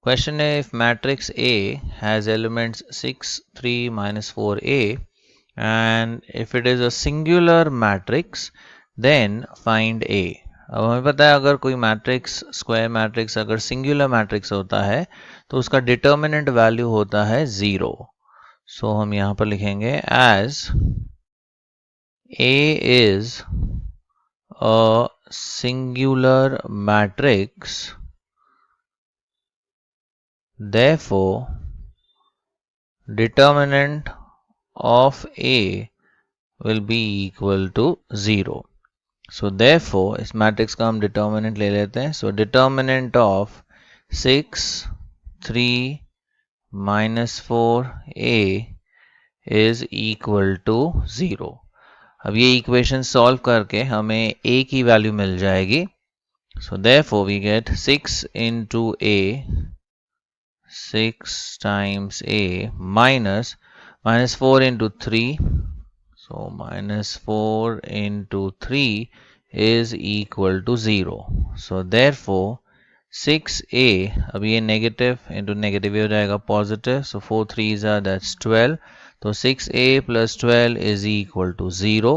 Question है, if matrix A has elements 6, 3, minus 4A, and if it is a singular matrix, then find A. अब हमें पता है अगर कोई मैट्रिक्स स्क्वायर मैट्रिक्स अगर सिंगुलर मैट्रिक्स होता है तो उसका डिटर्मिनेंट वैल्यू होता है 0. सो हम यहाँ पर लिखेंगे as A is a singular matrix, therefore determinant of A will be equal to 0. So therefore इस मैट्रिक्स का हम डिटर्मिनेंट ले लेते हैं. So determinant of 6, 3, minus 4A is equal to 0. अब ये इक्वेशन सॉल्व करके हमें A की वैल्यू मिल जाएगी. So therefore we get 6 into A, 6 times A minus 4 into 3. So minus 4 into 3 is equal to 0. So therefore 6A, अब ये negative into negative हो जाएगा positive. So 4 3s are that's 12. तो 6A plus 12 is equal to 0.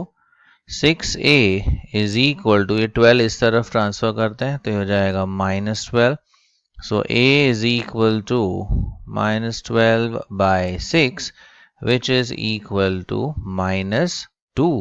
6A is equal to ये 12 इस तरफ transfer करते हैं तो ये हो जाएगा minus 12. So A is equal to minus 12 by 6, which is equal to minus 2.